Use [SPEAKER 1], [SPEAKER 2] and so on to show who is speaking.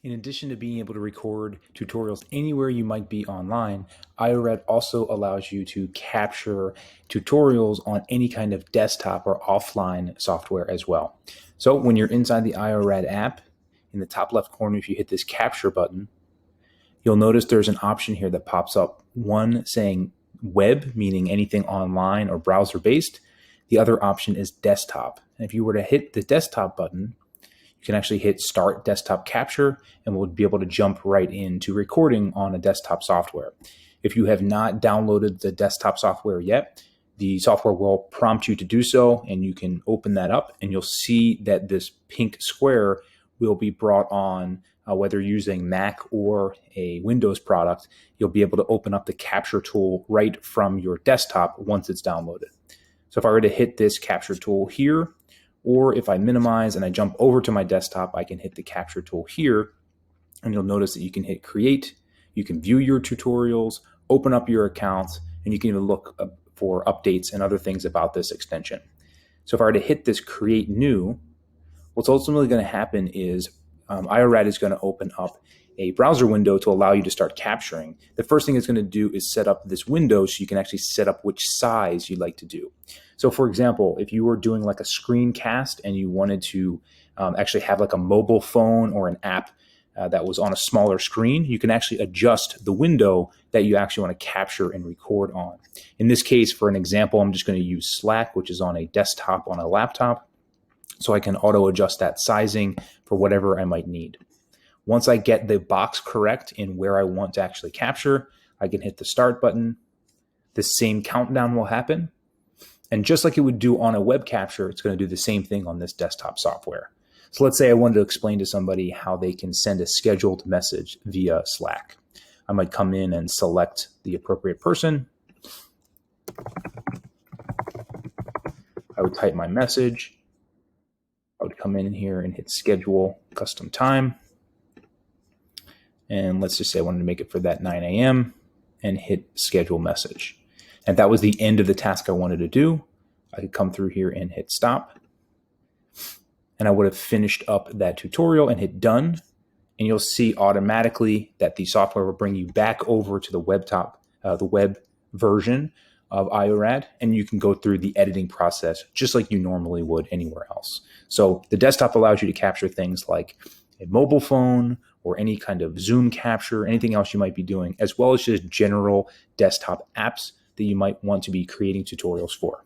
[SPEAKER 1] In addition to being able to record tutorials anywhere you might be online, iorad also allows you to capture tutorials on any kind of desktop or offline software as well. So when you're inside the iorad app, in the top left corner, if you hit this capture button, you'll notice there's an option here that pops up. One saying web, meaning anything online or browser based. The other option is desktop. And if you were to hit the desktop button, you can actually hit start desktop capture and we'll be able to jump right into recording on a desktop software. If you have not downloaded the desktop software yet, the software will prompt you to do so, and you can open that up and you'll see that this pink square will be brought on whether you're using Mac or a Windows product. You'll be able to open up the capture tool right from your desktop once it's downloaded. So if I were to hit this capture tool here, or if I minimize and I jump over to my desktop, I can hit the capture tool here, and you'll notice that you can hit create, you can view your tutorials, open up your accounts, and you can even look for updates and other things about this extension. So if I were to hit this create new, what's ultimately going to happen is iorad is going to open up a browser window to allow you to start capturing. The first thing it's going to do is set up this window so you can actually set up which size you'd like to do. So for example, if you were doing like a screencast and you wanted to actually have like a mobile phone or an app that was on a smaller screen, you can actually adjust the window that you actually want to capture and record on. In this case, for an example, I'm just going to use Slack, which is on a desktop on a laptop. So I can auto adjust that sizing for whatever I might need. Once I get the box correct in where I want to actually capture, I can hit the start button. The same countdown will happen. And just like it would do on a web capture, it's going to do the same thing on this desktop software. So let's say I wanted to explain to somebody how they can send a scheduled message via Slack. I might come in and select the appropriate person. I would type my message. I would come in here and hit schedule custom time. And let's just say I wanted to make it for that 9 a.m. and hit schedule message. And that was the end of the task I wanted to do. I could come through here and hit stop. And I would have finished up that tutorial and hit done. And you'll see automatically that the software will bring you back over to the web version of iorad, and you can go through the editing process just like you normally would anywhere else. So the desktop allows you to capture things like a mobile phone or any kind of Zoom capture, anything else you might be doing, as well as just general desktop apps that you might want to be creating tutorials for.